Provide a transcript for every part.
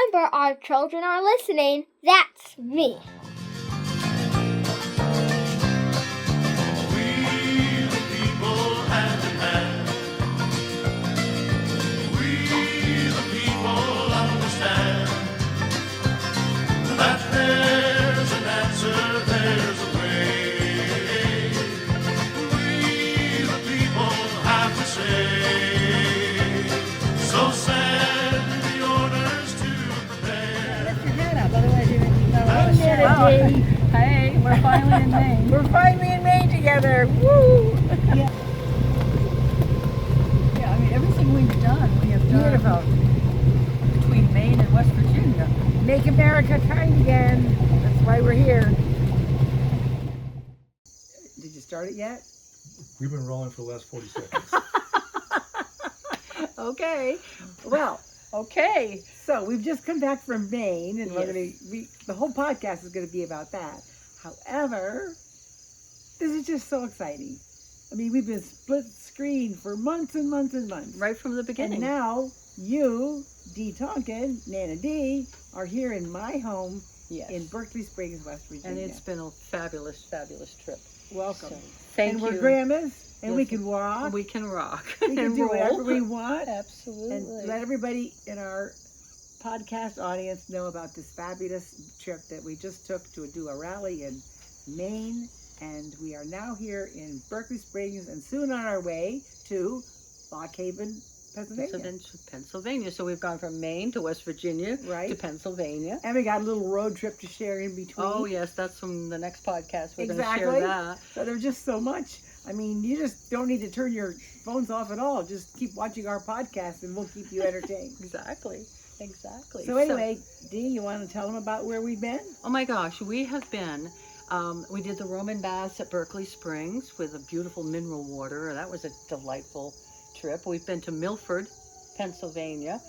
remember our children are listening. That's me. Hey, we're finally in Maine. We're finally in Maine together. Woo! Yeah. Yeah, I mean, everything we have done Beautiful. between Maine and West Virginia. Make America kind again. That's why we're here. Did you start it yet? We've been rolling for the last 40 seconds. Okay. Well, okay. So we've just come back from Maine, and the whole podcast is going to be about that. However, this is just so exciting. I mean, we've been split screen for months and months and months. Right from the beginning. And now you, Dee Tonkin, Nana D, are here in my home in Berkeley Springs, West Virginia. And it's been a fabulous, fabulous trip. Welcome. So, thank you. And we're grandmas, and we can walk. We can rock. We can do whatever we want. Absolutely. And let everybody in our podcast audience know about this fabulous trip that we just took to do a rally in Maine. And we are now here in Berkeley Springs and soon on our way to Lock Haven, Pennsylvania. So we've gone from Maine to West Virginia to Pennsylvania. And we got a little road trip to share in between. Oh, yes. That's from the next podcast. We're going to share that. So there's just so much. I mean, you just don't need to turn your phones off at all. Just keep watching our podcast and we'll keep you entertained. Exactly. So anyway, Dee, you want to tell them about where we've been? Oh my gosh, we have been, we did the Roman baths at Berkeley Springs with a beautiful mineral water. That was a delightful trip. We've been to Milford, Pennsylvania,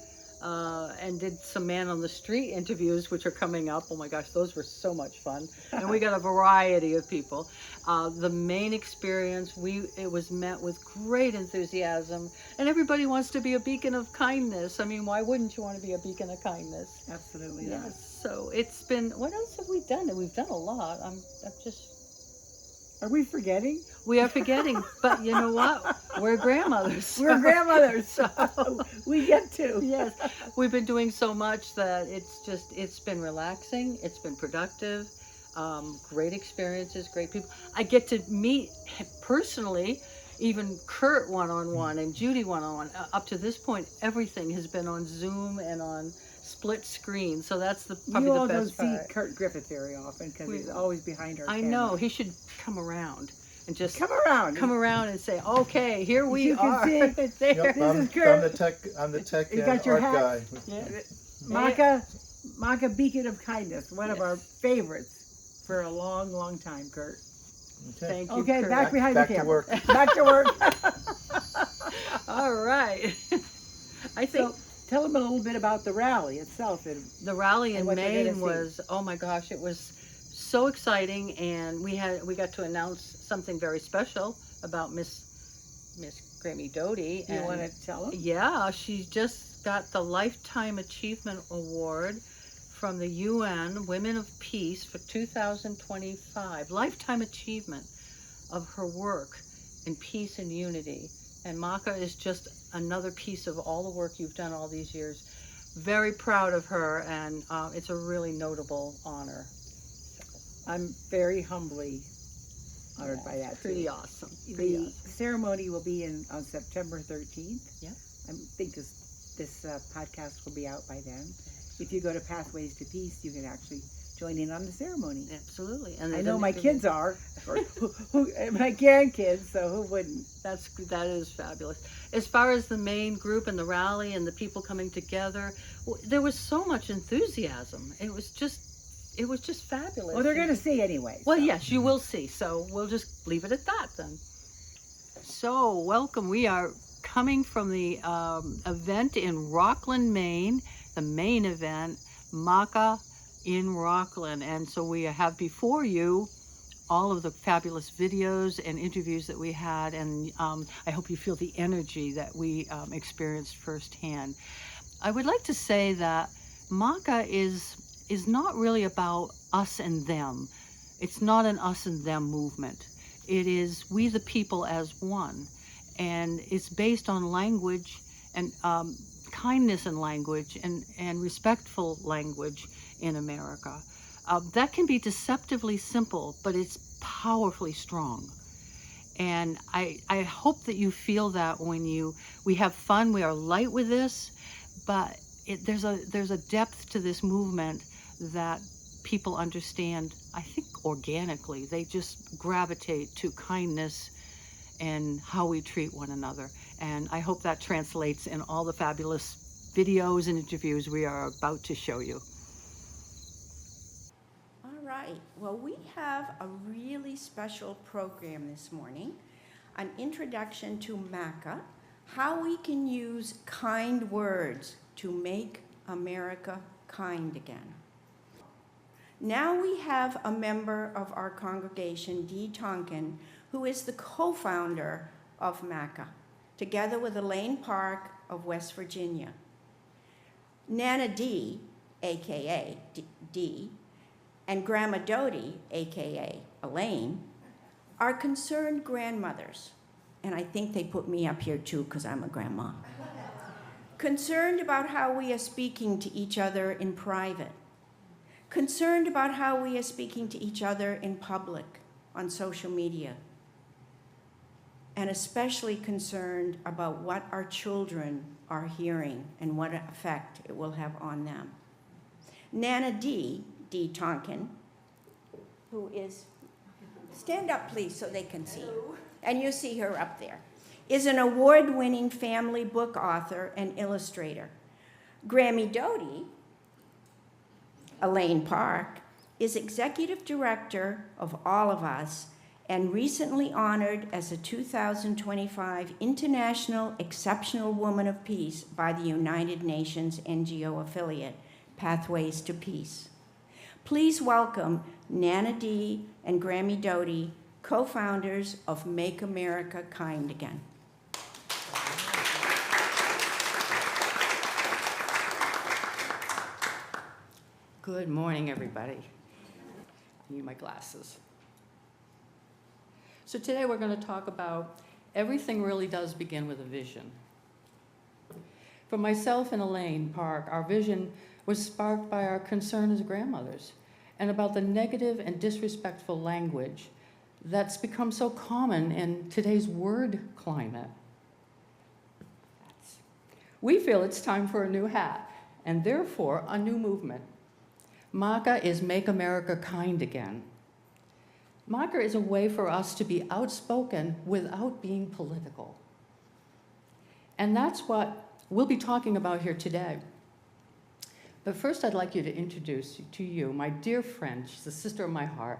and did some man on the street interviews, which are coming up. Oh my gosh, those were so much fun. And we got a variety of people. The Maine experience, it was met with great enthusiasm, and everybody wants to be a beacon of kindness. I mean, why wouldn't you want to be a beacon of kindness? Absolutely. Yes. So it's been, what else have we done? We've done a lot. I'm just... Are we forgetting? We are forgetting, but you know what? We're grandmothers. We're grandmothers, so we get to. Yes, we've been doing so much that it's been relaxing. It's been productive. Great experiences, great people. I get to meet personally, even Kurt one-on-one and Judy one-on-one. Up to this point, everything has been on Zoom and on split screen, so that's probably the best part. You all don't see Kurt Griffith very often because he's always behind our camera. I know, he should come around and just come around and say, okay, here we are. Yep, this is Kurt. I'm the tech you got your art guy. Yeah. MAKA Beacon of Kindness, one of our favorites for a long, long time, Kurt. Okay. Thank you, Okay, Kurt. back behind back the camera. To work. Back to work. All right. I think. So, tell them a little bit about the rally itself. The rally in Maine was, oh my gosh, it was so exciting, and we got to announce something very special about Miss Grami Dodi. Do you want to tell them? Yeah, she just got the Lifetime Achievement Award from the UN Women of Peace for 2025. Lifetime achievement of her work in peace and unity. And MAKA is just another piece of all the work you've done all these years. Very proud of her, and it's a really notable honor. I'm very humbly honored by that. Pretty awesome. The ceremony will be on September 13th. Yeah. I think this podcast will be out by then. If you go to Pathways to Peace, you can actually join in on the ceremony. Absolutely. And I know my kids are, or my grandkids, so who wouldn't? That is fabulous. As far as the main group and the rally and the people coming together, there was so much enthusiasm. It was just fabulous. Well, they're going to see anyway. Well, yes, you will see. So we'll just leave it at that then. So welcome. We are coming from the event in Rockland, Maine, the main event, MAKA in Rockland. And so we have before you all of the fabulous videos and interviews that we had, and I hope you feel the energy that we experienced firsthand. I would like to say that MAKA is not really about us and them. It's not an us and them movement. It is we the people as one. And it's based on language and kindness in language and respectful language in America. That can be deceptively simple, but it's powerfully strong. And I hope that you feel that when we have fun, we are light with this, but there's a depth to this movement that people understand, I think organically. They just gravitate to kindness and how we treat one another. And I hope that translates in all the fabulous videos and interviews we are about to show you. All right, well, we have a really special program this morning, an introduction to MAKA, how we can use kind words to make America kind again. Now we have a member of our congregation, Dee Tonkin, who is the co-founder of MAKA, together with Elaine Park of West Virginia. Nana Dee, AKA Dee, and Grandma Dodi, AKA Elaine, are concerned grandmothers. And I think they put me up here too because I'm a grandma. Concerned about how we are speaking to each other in private. Concerned about how we are speaking to each other in public, on social media. And especially concerned about what our children are hearing and what effect it will have on them. Nana Dee Tonkin, who is, stand up please so they can see you, and you see her up there, is an award-winning family book author and illustrator. Grami Dodi, Elaine Park, is executive director of All of Us and recently honored as a 2025 International Exceptional Woman of Peace by the United Nations NGO affiliate, Pathways to Peace. Please welcome Nana Dee and Grami Dodi, co-founders of Make America Kind Again. Good morning, everybody. I need my glasses. So today we're going to talk about everything really does begin with a vision. For myself and Elaine Park, our vision was sparked by our concern as grandmothers and about the negative and disrespectful language that's become so common in today's word climate. We feel it's time for a new hat and therefore a new movement. MAKA is Make America Kind Again. MAKA is a way for us to be outspoken without being political. And that's what we'll be talking about here today. But first, I'd like you to introduce to you my dear friend. She's the sister of my heart,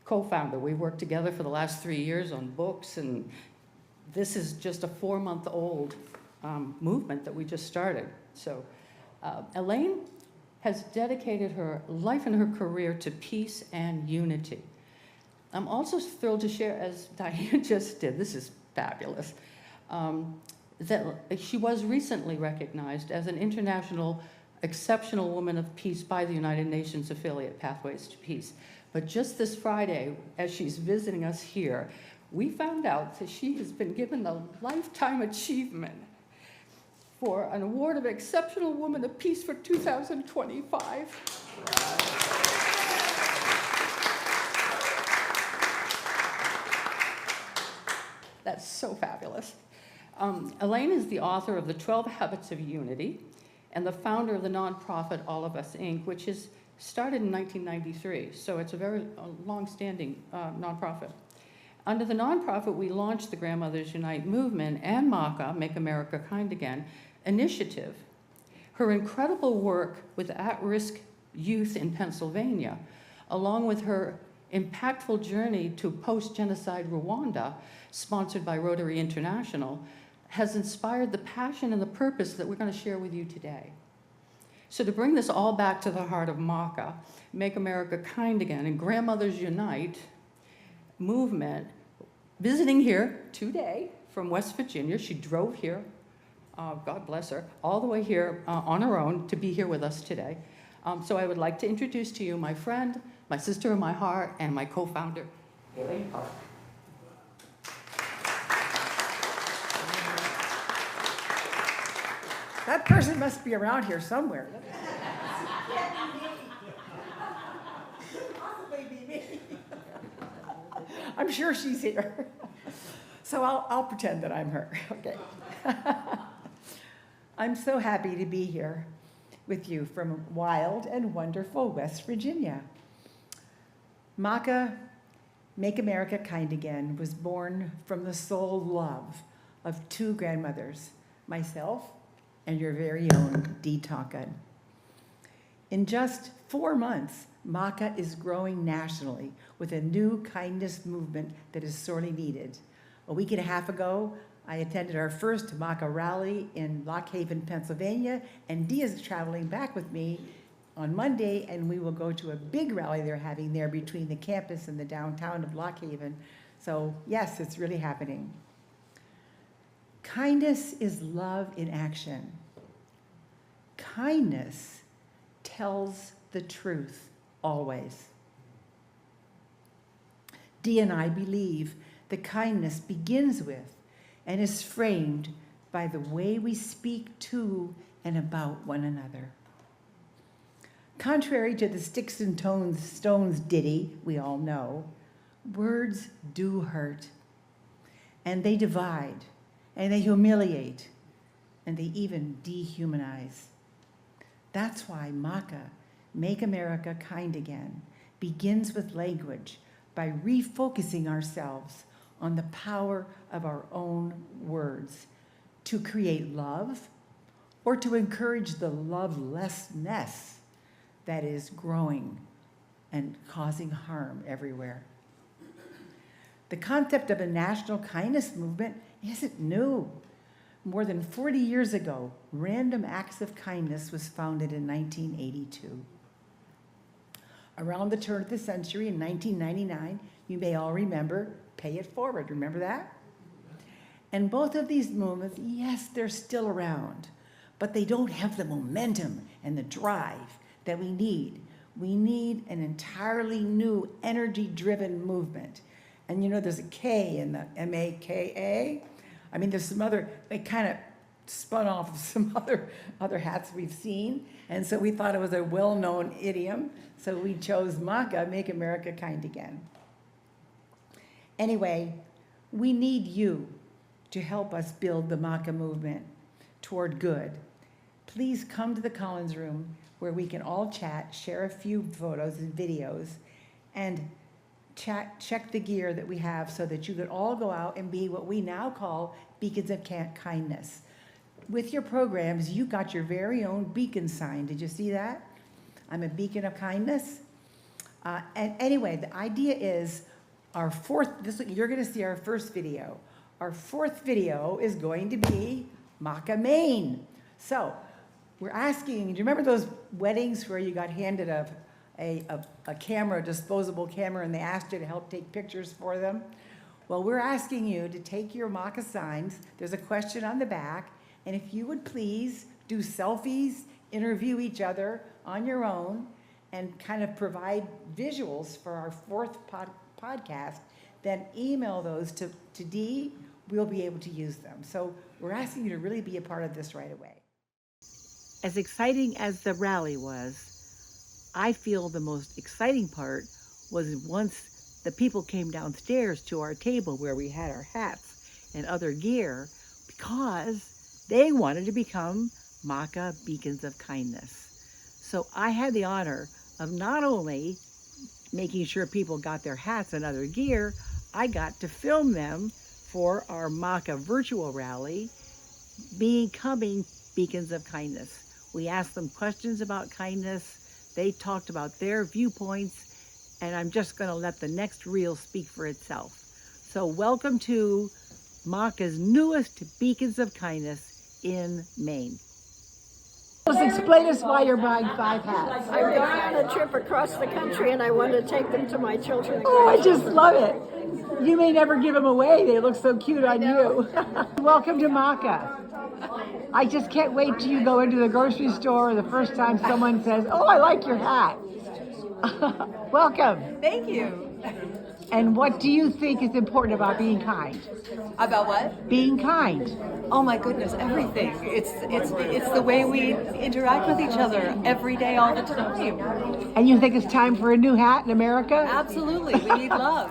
co-founder. We worked together for the last 3 years on books, and this is just a 4-month-old movement that we just started. So Elaine has dedicated her life and her career to peace and unity. I'm also thrilled to share, as Diane just did, this is fabulous, that she was recently recognized as an International Exceptional Woman of Peace by the United Nations affiliate, Pathways to Peace. But just this Friday, as she's visiting us here, we found out that she has been given the Lifetime Achievement for an award of Exceptional Woman of Peace for 2025. That's so fabulous. Elaine is the author of The 12 Habits of Unity and the founder of the nonprofit All of Us, Inc., which is started in 1993, so it's a very long-standing nonprofit. Under the nonprofit, we launched the Grandmothers Unite movement and MAKA, Make America Kind Again, initiative. Her incredible work with at-risk youth in Pennsylvania, along with her impactful journey to post-genocide Rwanda, sponsored by Rotary International, has inspired the passion and the purpose that we're going to share with you today. So to bring this all back to the heart of MAKA, Make America Kind Again, and Grandmothers Unite movement, visiting here today from West Virginia. She drove here God bless her, all the way here on her own to be here with us today. So I would like to introduce to you my friend, my sister in my heart, and my co-founder, Elaine Park. That person must be around here somewhere. Possibly be me. I'm sure she's here. So I'll pretend that I'm her. Okay. I'm so happy to be here with you from wild and wonderful West Virginia. MAKA, Make America Kind Again, was born from the soul love of two grandmothers, myself and your very own Dee Tonkin. In just 4 months, MAKA is growing nationally with a new kindness movement that is sorely needed. A week and a half ago, I attended our first MAKA rally in Lock Haven, Pennsylvania, and Dee is traveling back with me on Monday, and we will go to a big rally they're having there between the campus and the downtown of Lock Haven. So yes, it's really happening. Kindness is love in action. Kindness tells the truth always. Dee and I believe that kindness begins with and is framed by the way we speak to and about one another. Contrary to the sticks and stones ditty we all know, words do hurt, and they divide, and they humiliate, and they even dehumanize. That's why MAKA, Make America Kind Again, begins with language by refocusing ourselves on the power of our own words to create love or to encourage the lovelessness that is growing and causing harm everywhere. The concept of a national kindness movement isn't new. More than 40 years ago, Random Acts of Kindness was founded in 1982. Around the turn of the century in 1999, you may all remember Pay It Forward. Remember that? And both of these movements, yes, they're still around, but they don't have the momentum and the drive that we need. We need an entirely new energy-driven movement. And you know, there's a K in the MAKA. I mean, there's some other, it kind of spun off of some other hats we've seen. And so we thought it was a well-known idiom. So we chose MAKA, Make America Kind Again. Anyway, we need you to help us build the MAKA movement toward good. Please come to the Collins Room where we can all chat, share a few photos and videos, and check the gear that we have so that you can all go out and be what we now call beacons of kindness. With your programs, you got your very own beacon sign. Did you see that? I'm a beacon of kindness. And anyway, the idea is you're going to see our first video. Our fourth video is going to be MAKA Maine. So we're asking, do you remember those weddings where you got handed a camera, a disposable camera, and they asked you to help take pictures for them? Well, we're asking you to take your MAKA signs. There's a question on the back. And if you would please do selfies, interview each other on your own, and kind of provide visuals for our fourth podcast, then email those to Dee. We'll be able to use them. So we're asking you to really be a part of this right away. As exciting as the rally was, I feel the most exciting part was once the people came downstairs to our table where we had our hats and other gear, because they wanted to become MAKA Beacons of Kindness. So I had the honor of not only making sure people got their hats and other gear, I got to film them for our MAKA virtual rally, becoming Beacons of Kindness. We asked them questions about kindness. They talked about their viewpoints, and I'm just going to let the next reel speak for itself. So welcome to MAKA's newest Beacons of Kindness in Maine. Let's explain us why you're buying 5 hats. I'm going on a trip across the country and I want to take them to my children. Oh, I just love it. You may never give them away. They look so cute on you. Welcome to MAKA. I just can't wait till you go into the grocery store the first time someone says, "Oh, I like your hat." Welcome. Thank you. And what do you think is important about being kind? About what? Being kind. Oh my goodness, everything. It's the way we interact with each other every day, all the time. And you think it's time for a new hat in America? Absolutely, we need love.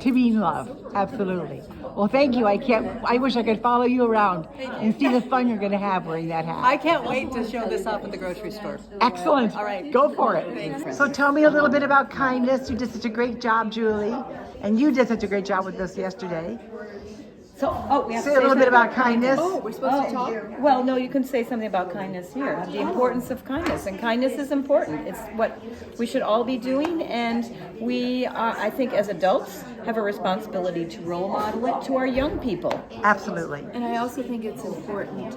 To mean love, absolutely. Well, thank you. I wish I could follow you around and see the fun you're going to have wearing that hat. I can't wait to show this off at the grocery store. Excellent. All right. Go for it. Thanks. So tell me a little bit about kindness. You did such a great job, Julie. And you did such a great job with us yesterday. So, we have Say a little bit about kindness. we're supposed to talk? Well, no, you can say something about kindness here. The importance of kindness. And kindness is important. It's what we should all be doing. And we, I think, as adults, have a responsibility to role model it to our young people. Absolutely. And I also think it's important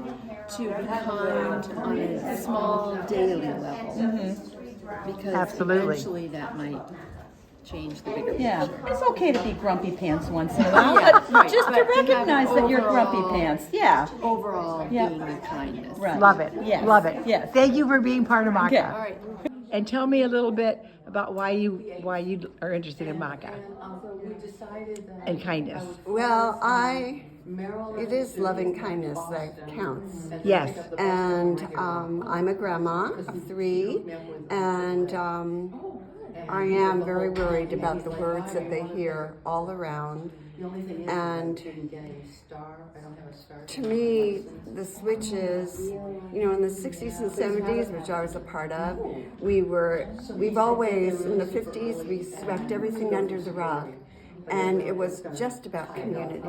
to be kind on a small daily level. Because Absolutely. eventually that might change the bigger Yeah, picture. it's okay to be grumpy pants once in a while, but just to recognize that you're grumpy pants. Yeah. Overall, Yeah. being with kindness. Right. Love it. Yes. Love it. Yes. Thank you for being part of MAKA. Okay. All right. And tell me a little bit about why you are interested in MAKA and kindness. Well, it is loving kindness that counts. Yes. And I'm a grandma of 3, and I am very worried about the words that they hear all around. And to me, the switch is, in the 60s and 70s, which I was a part of, we've always, in the 50s, we swept everything under the rug. And it was just about community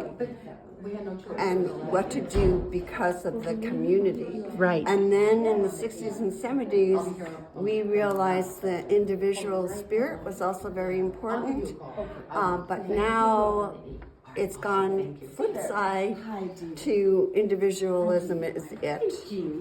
and what to do because of the community. Right. And then in the 60s and 70s, we realized the individual spirit was also very important. But now it's gone flip side to individualism is it.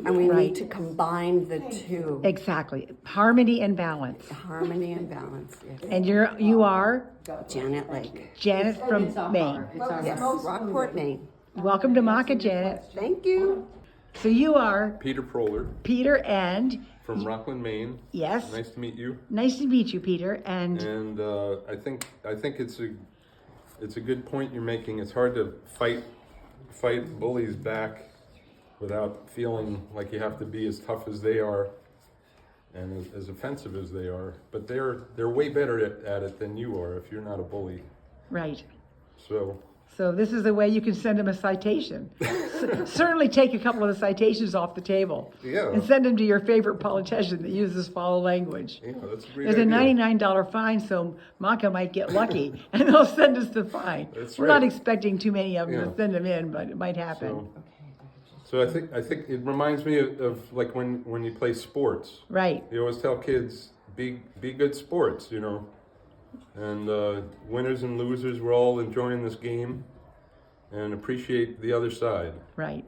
And we Right. need to combine the two. Exactly. Harmony and balance. Harmony and balance, yes. And you are Janet Lake. Janet from Maine. Yes, Rockport, Maine. Welcome to MAKA, Janet. Thank you. So you are Peter Proler Peter and from Rockland, Maine. yes. Nice to meet you. Nice to meet you, Peter. And And I think it's a good point you're making. It's hard to fight bullies back without feeling like you have to be as tough as they are and as offensive as they are. But they're way better at it than you are if you're not a bully. right. So this is the way you can send them a citation. Certainly take a couple of the citations off the table. Yeah. And send them to your favorite politician that uses foul language. yeah, that's a great There's a idea. $99 fine, so MAKA might get lucky, and they'll send us the fine. That's We're not right. expecting too many of them Yeah. to send them in, but it might happen. So I think it reminds me of like when you play sports. Right. You always tell kids, be good sports, And winners and losers, we're all enjoying this game and appreciate the other side. Right.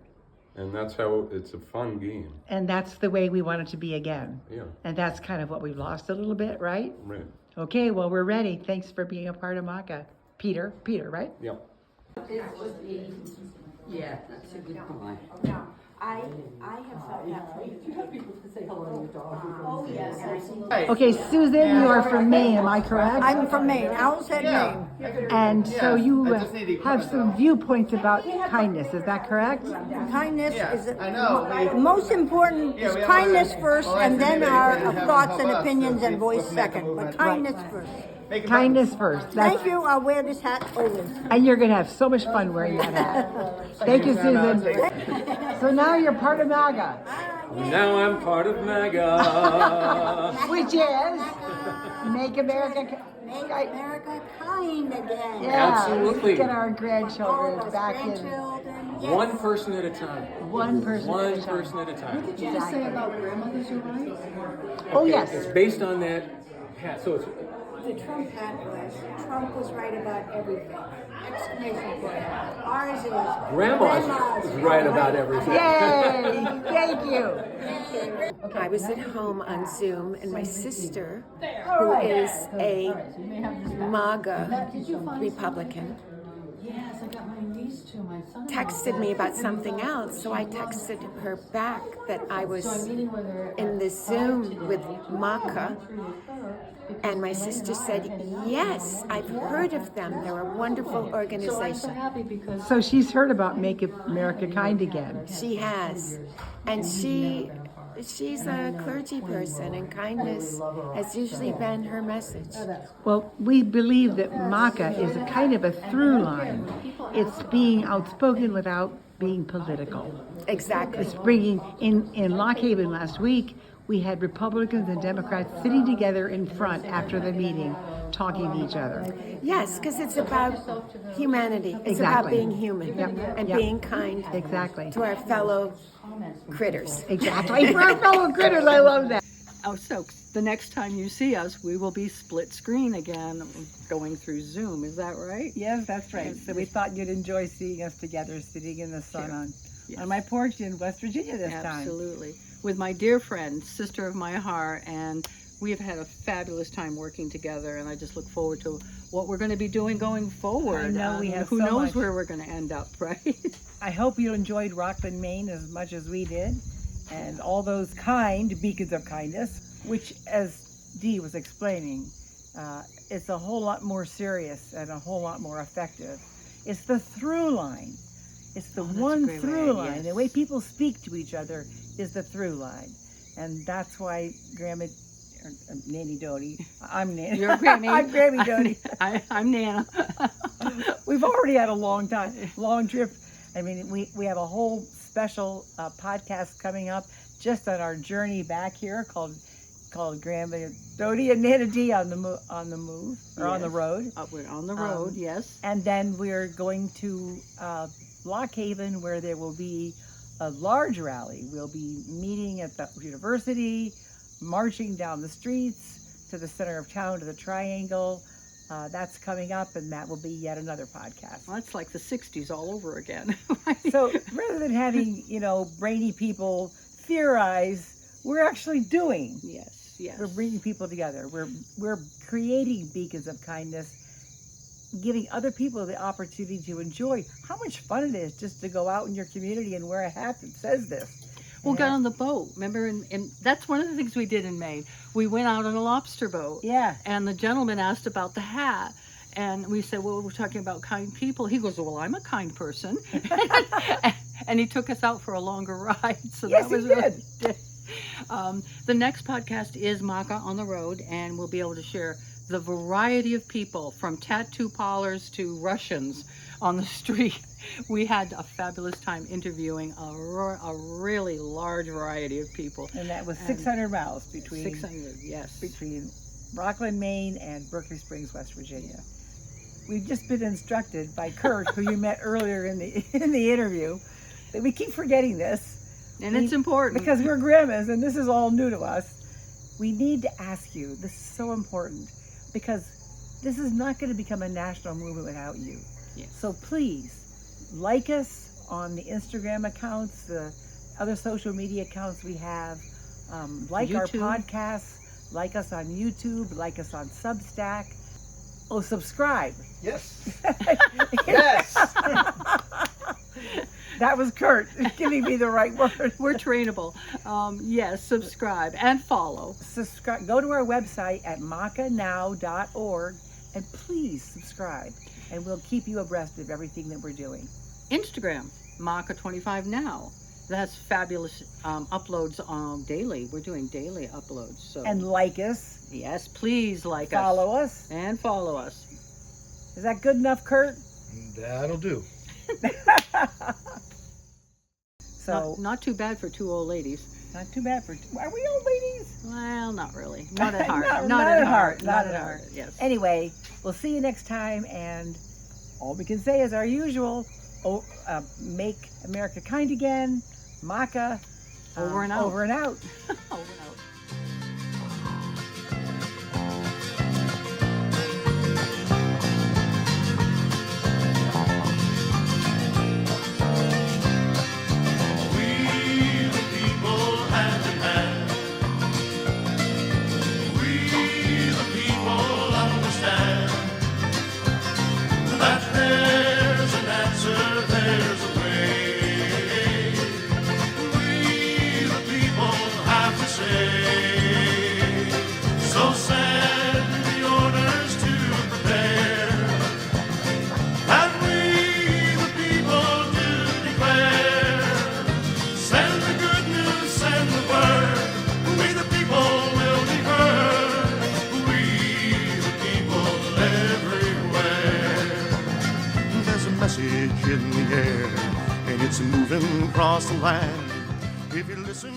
And that's how it's a fun game. And that's the way we want it to be again. Yeah, And that's kind of what we've lost a little bit, right? right. Okay, well, we're ready. Thanks for being a part of MAKA. Peter, right? Yeah. Yeah, that's a good point. I have felt that. Oh, yes. Okay, Susan, you are from Maine, am I correct? I'm from Maine, Owl's Head, Maine. And so you have some viewpoints about kindness, is that correct? Kindness is, most important is kindness first, and then our thoughts and opinions and voice second, but kindness first. Kindness first. Thank you, I'll wear this hat always. And you're going to have so much fun wearing that hat. Thank you, Susan. So now you're part of MAGA, Now I'm part of MAGA. which is Make America Make America kind again. Yeah, Absolutely. Get our grandchildren back in. Grandchildren, yes. One person at a time. One person at a One time. person at a time. Did you just say about grandmothers are right? Oh, It's yes. based on that hat. So it's The Trump hat was, Trump was right about everything. Exclamation point. Ours is. Grandma's is right about everything. Yay! Thank you. I was at home on Zoom, and my sister, who is a MAGA Republican, texted me about something else, so I texted her back that I was in this Zoom with MAKA, and my sister said, yes, I've heard of them. They're a wonderful organization. So she's heard about Make America Kind Again. She has, and she's a clergy person, and kindness has usually been her message. Well, we believe that MAKA is a kind of a through line. It's being outspoken without being political. Exactly. It's bringing, in Lock Haven last week, we had Republicans and Democrats sitting together in front after the meeting, talking to each other. Yes, because it's about humanity. It's about being human and being kind to our fellow critters. Exactly. For our fellow critters, I love that. Oh, so the next time you see us, we will be split screen again, going through Zoom. Is that right? Yes, that's right. So we thought you'd enjoy seeing us together, sitting in the sun on my porch in West Virginia this time. Absolutely. With my dear friend, sister of my heart, and we have had a fabulous time working together, and I just look forward to what we're going to be doing going forward. I know we have who so knows much. where we're going to end up, right? I hope you enjoyed Rockland, Maine as much as we did, and all those kind beacons of kindness, which, as Dee was explaining, it's a whole lot more serious and a whole lot more effective. It's the through line. It's the one through line. Yes. The way people speak to each other is the through line. And that's why Grandma, or Nanny Dodi, I'm Nanny. You're Grammy. I'm Grammy Dodi. I'm Nana. We've already had a long trip. I mean, we have a whole special podcast coming up just on our journey back here called Grandma Dodi and Nana D on the move or on the road. We're on the road, yes. And then we're going to Lock Haven, where there will be a large rally. We'll be meeting at the university, marching down the streets to the center of town to the Triangle. That's coming up, and that will be yet another podcast. Well, it's like the 60s all over again. So rather than having, brainy people theorize, we're actually doing. Yes, yes. We're bringing people together. We're creating beacons of kindness, giving other people the opportunity to enjoy how much fun it is just to go out in your community and wear a hat that says this. We'll get on the boat. Remember, and that's one of the things we did in Maine. We went out on a lobster boat. Yeah. And the gentleman asked about the hat. And we said, well, we're talking about kind people. He goes, well, I'm a kind person. And he took us out for a longer ride. So yes, that was he did. Really, the next podcast is MAKA on the road, and we'll be able to share the variety of people, from tattoo parlors to Russians on the street. We had a fabulous time interviewing a really large variety of people. And that was 600 miles between 600, yes, between Rockland, Maine and Berkeley Springs, West Virginia. We've just been instructed by Kurt, who you met earlier in the interview, that we keep forgetting this. And it's important. Because we're grandmas and this is all new to us. We need to ask you, this is so important, because this is not going to become a national movement without you. Yes. So please, like us on the Instagram accounts, the other social media accounts we have, like YouTube. our podcasts, like us on YouTube, like us on Substack. Oh, subscribe. Yes. Yes. That was Kurt giving me the right word. We're trainable. Yes, subscribe and follow. Subscribe. Go to our website at makanow.org and please subscribe, and we'll keep you abreast of everything that we're doing. Instagram, MAKA25 Now. That's fabulous uploads daily. We're doing daily uploads. So. And like us. Yes, please like us. Follow us. And follow us. Is that good enough, Kurt? That'll do. So not too bad for two old ladies. Not too bad for. Are we old ladies? Well, not really. Not at heart. not at heart. Not at heart. Yes. Anyway, we'll see you next time, and all we can say is our usual: make America kind again. MAKA. Over and out. Over and out. Over and out. That there's an answer in the air, and it's moving across the line. If you listen,